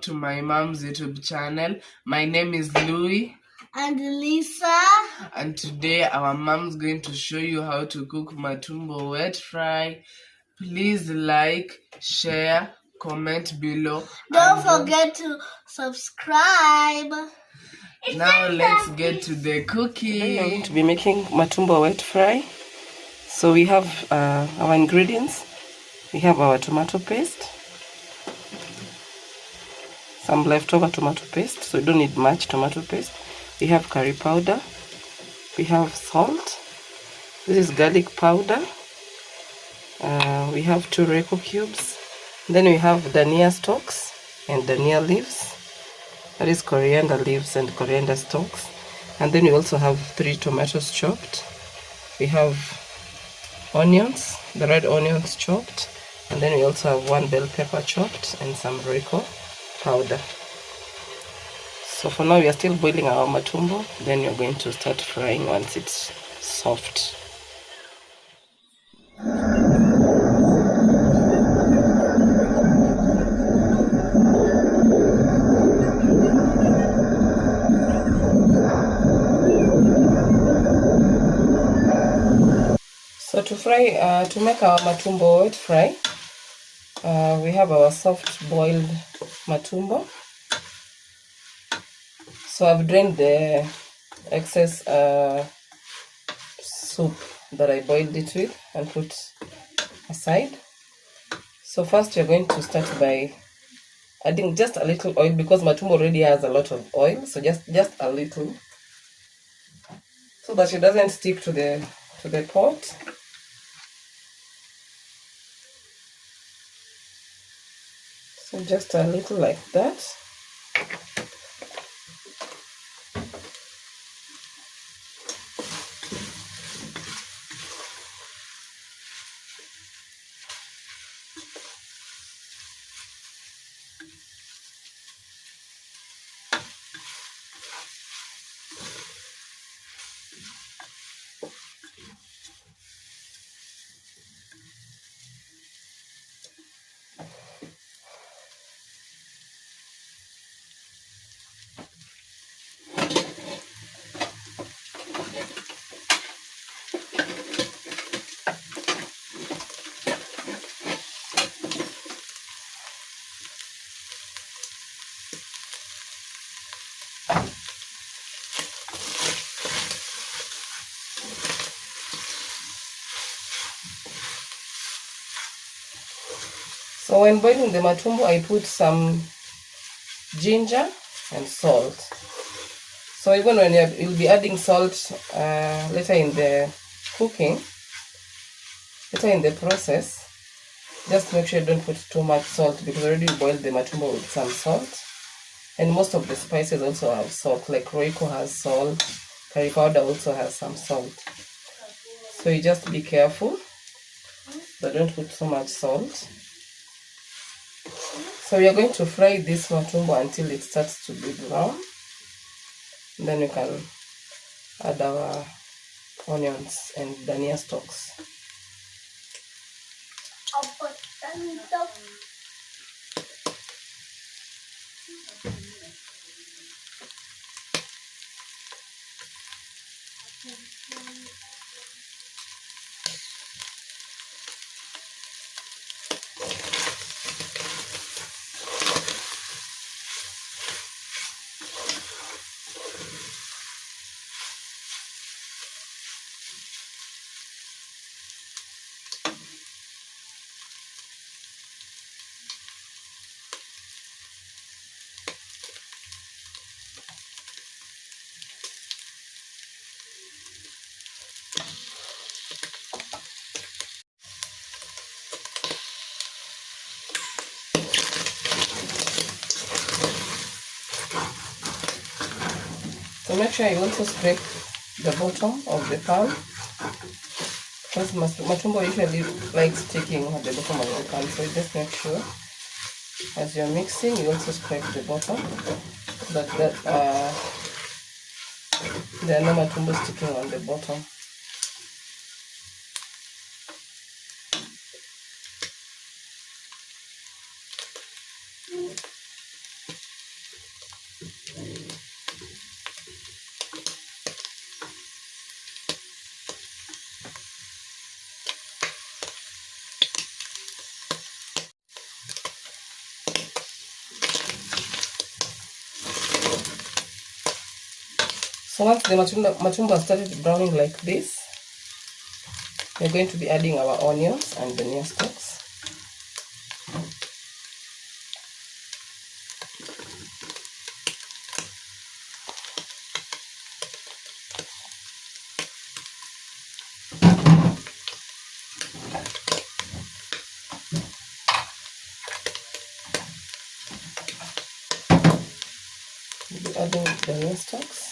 back to my mom's YouTube channel. My name is Louie. And Lisa. And today our mom's going to show you how to cook Matumbo wet fry. Please like, share, comment below. Don't forget to subscribe. Now let's get to the cooking. Today I'm going to be making Matumbo wet fry. So we have our ingredients. We have our tomato paste, some leftover tomato paste, so we don't need much tomato paste. We have curry powder, we have salt, this is garlic powder, we have 2 Reiko cubes, then we have dhania stalks and dhania leaves, that is coriander leaves and coriander stalks, and then we also have 3 tomatoes chopped. We have onions, the red onions chopped, and then we also have 1 bell pepper chopped and some Reiko powder. So for now we are still boiling our matumbo, then we are going to start frying once it's soft. So to fry, to make our matumbo wet fry, we have our soft boiled matumbo. So I've drained the excess soup that I boiled it with and put aside. So first we're going to start by adding just a little oil, because matumbo already has a lot of oil, so just a little, so that it doesn't stick to the pot. So just a little like that. So when boiling the matumbo, I put some ginger and salt. So even when you'll be adding salt later in the cooking, later in the process, just make sure you don't put too much salt, because already you boiled the matumbo with some salt. And most of the spices also have salt, like Royco has salt, curry powder also has some salt. So you just be careful, but don't put so much salt. So we are going to fry this matumbo until it starts to be brown. Then we can add our onions and dhania stalks. So make sure you also scrape the bottom of the pan, because matumbo usually likes sticking at the bottom of the pan. So just make sure as you're mixing, you also scrape the bottom, so that there are no matumbo sticking on the bottom. So once the matumbo has started browning like this, we're going to be adding our onions and dhania stalks. We'll be adding dhania stalks.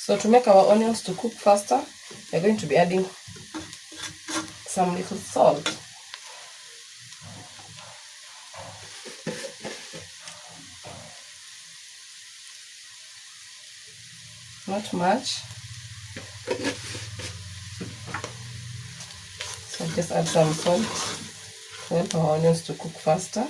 So to make our onions to cook faster, we're going to be adding some little salt. Not much. So just add some salt to help our onions to cook faster.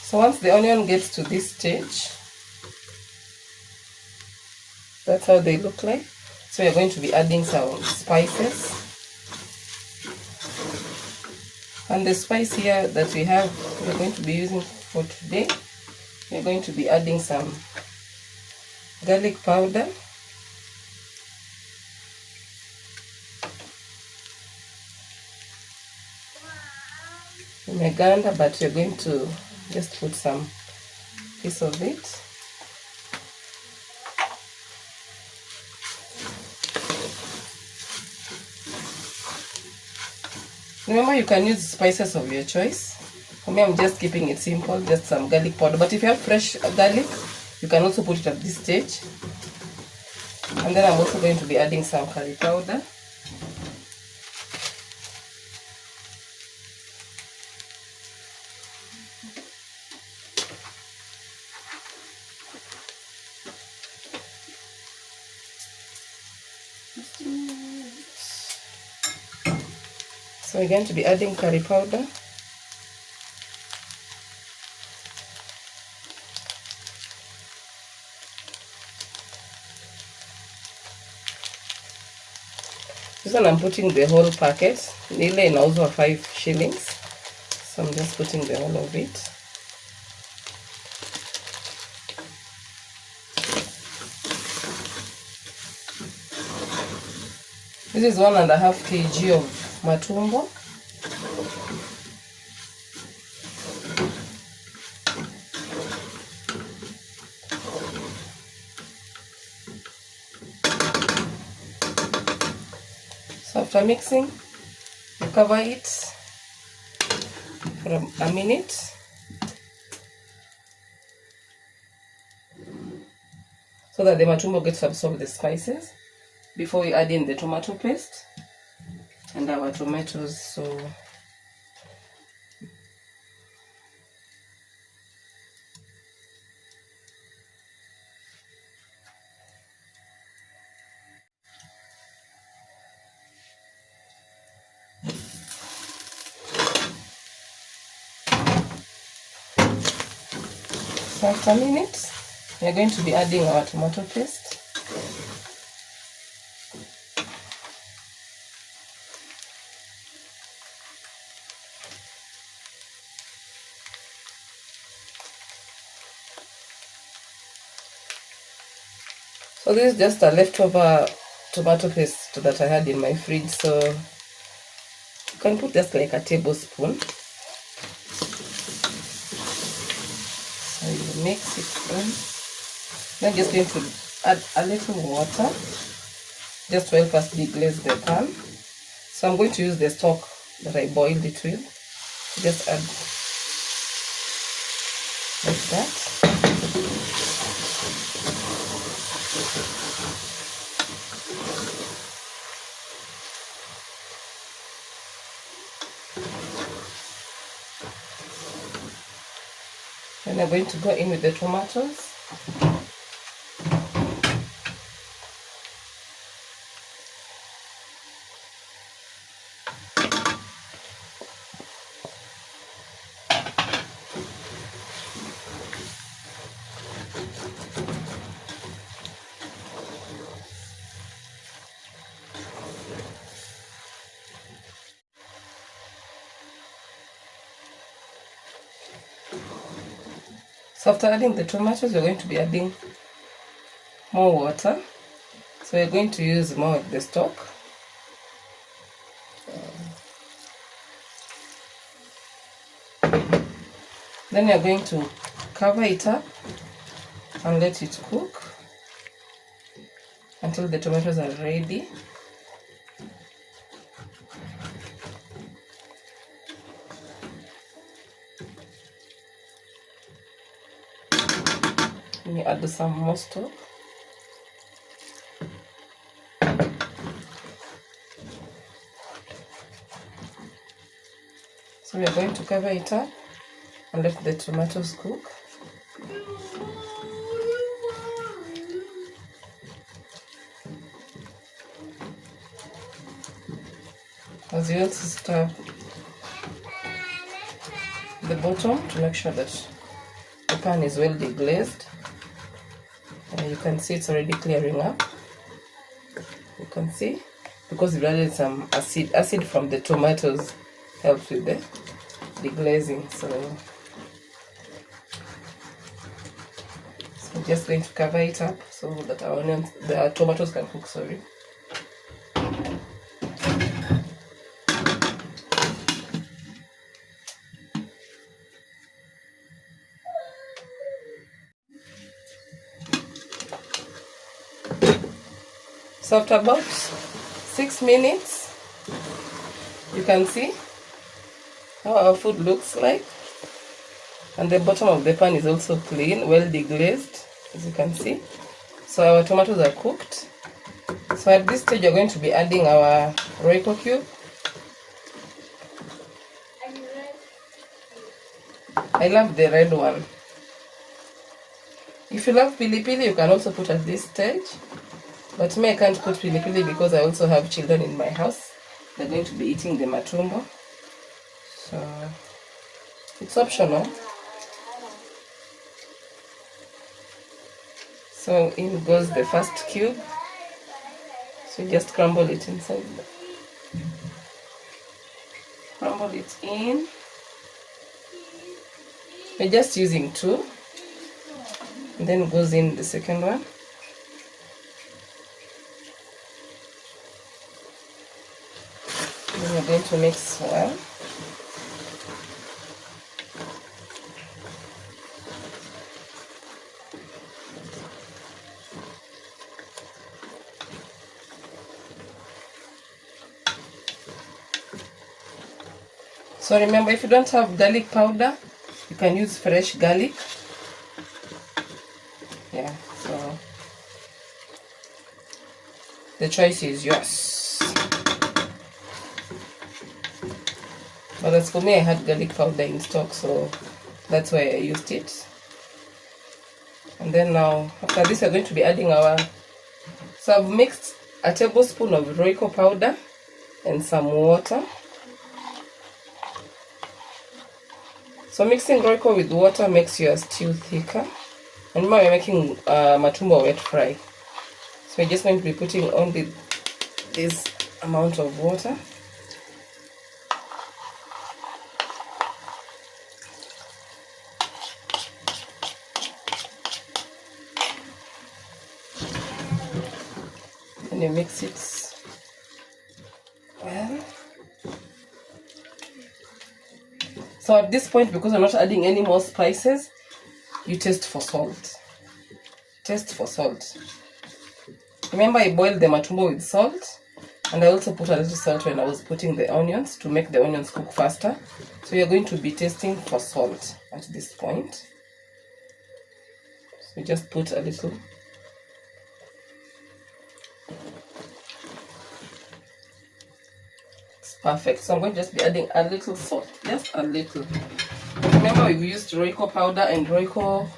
So once the onion gets to this stage, that's how they look like. So we're going to be adding some spices. And the spice here that we have, we're going to be using for today, we're going to be adding some garlic powder, meganda, but we're going to just put some piece of it. Remember, you can use spices of your choice. For me, I'm just keeping it simple, just some garlic powder. But if you have fresh garlic, you can also put it at this stage. And then I'm also going to be adding some curry powder. So we're going to be adding curry powder. This one I'm putting the whole packet. Nile inauzwa 5 shillings. So I'm just putting the whole of it. This is 1.5 kg of matumbo. After mixing, you cover it for a minute. So that the matumbo gets to absorb the spices before we add in the tomato paste and our tomatoes. So after a minute, we are going to be adding our tomato paste. So this is just a leftover tomato paste that I had in my fridge, so you can put just like a tablespoon. So you mix it in. Then I'm just going to add a little water just to help us deglaze the pan. So I'm going to use the stock that I boiled it with. Just add like that. Then I'm going to go in with the tomatoes. So after adding the tomatoes, we're going to be adding more water. So we're going to use more of the stock. Then we're going to cover it up and let it cook until the tomatoes are ready. Let me add some more stock. So we are going to cover it up and let the tomatoes cook. As you also stir the bottom to make sure that the pan is well deglazed. You can see it's already clearing up. You can see because we've added some acid from the tomatoes helps with the deglazing. So I'm just going to cover it up so that the tomatoes can cook. Sorry. So after about 6 minutes, you can see how our food looks like, and the bottom of the pan is also clean, well deglazed, as you can see. So our tomatoes are cooked. So at this stage, we're going to be adding our Royco cube. I love the red one. If you love pili pili, you can also put at this stage. But me, I can't put pili pili because I also have children in my house. They're going to be eating the matumbo. So it's optional. So in goes the first cube. So you just crumble it inside. Crumble it in. We're just using 2. And then goes in the second one. Then we're going to mix well. So remember, if you don't have garlic powder, you can use fresh garlic. Yeah, so the choice is yours. But as for me, I had garlic powder in stock, so that's why I used it. And then now, after this, we're going to be adding our... So I've mixed a tablespoon of Royco powder and some water. So mixing Royco with water makes your stew thicker. And remember, we're making Matumbo wet fry. So we're just going to be putting only this amount of water. And you mix it well. So at this point, because I'm not adding any more spices, you taste for salt. Taste for salt. Remember, I boiled the matumbo with salt, and I also put a little salt when I was putting the onions to make the onions cook faster. So you're going to be tasting for salt at this point. So just put a little. It's perfect. So I'm going to just be adding a little salt, just a little. Remember, we've used Royco powder and Royco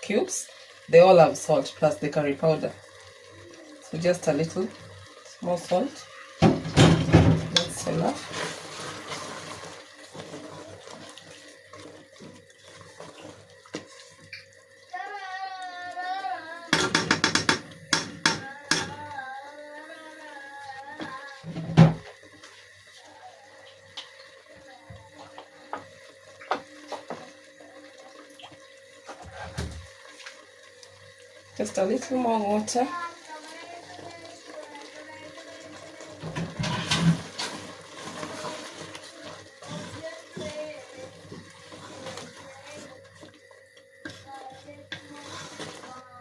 cubes. They all have salt plus the curry powder. So just a little small salt. That's enough. Just a little more water.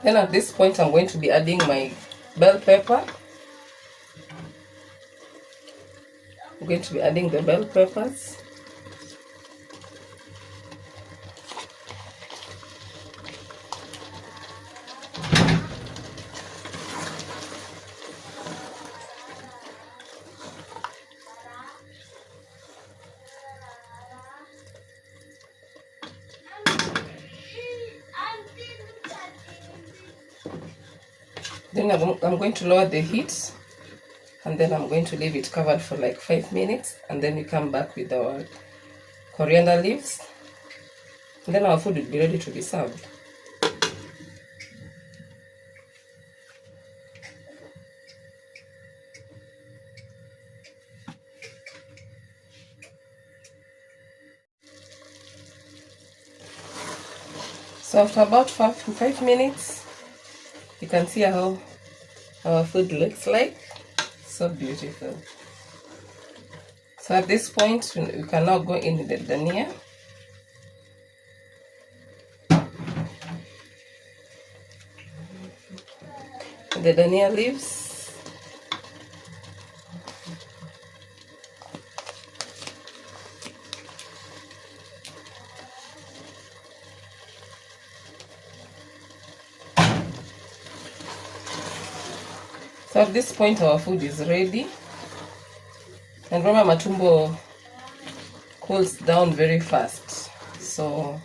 Then at this point, I'm going to be adding my bell pepper. I'm going to be adding the bell peppers. Then I'm going to lower the heat, and then I'm going to leave it covered for like 5 minutes, and then we come back with our coriander leaves, and then our food will be ready to be served. So after about 5 minutes, you can see how our food looks like. So beautiful. So at this point, we can now go in with the dania. The dania leaves. So at this point, our food is ready. And remember, matumbo cools down very fast. So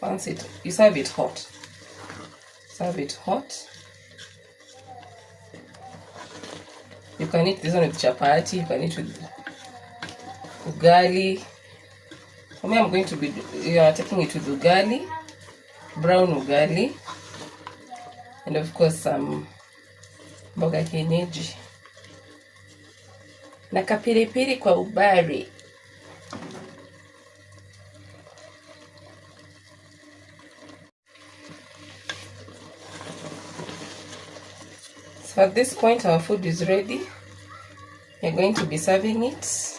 once you serve it hot. Serve it hot. You can eat this one with chapati. You can eat with ugali. For me, I'm going to be taking it with ugali, brown ugali, and of course some mboga kienyeji na kapiripiri kwa ubari. So at this point, our food is ready. We're going to be serving it.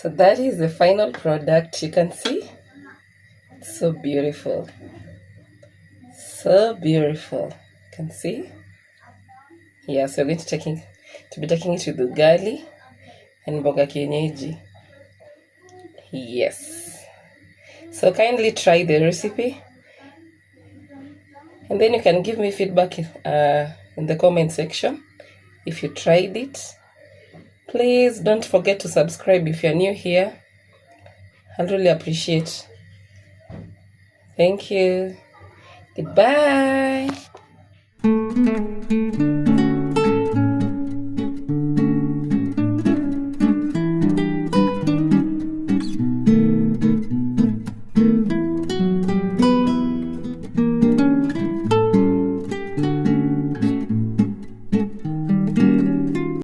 So that is the final product. You can see, it's so beautiful, So beautiful. You can see. Yes, we're going to be taking it with ugali and mboga kienyeji. Yes. So kindly try the recipe, and then you can give me feedback in the comment section if you tried it. Please don't forget to subscribe if you're new here. I'll really appreciate. Thank you. Goodbye.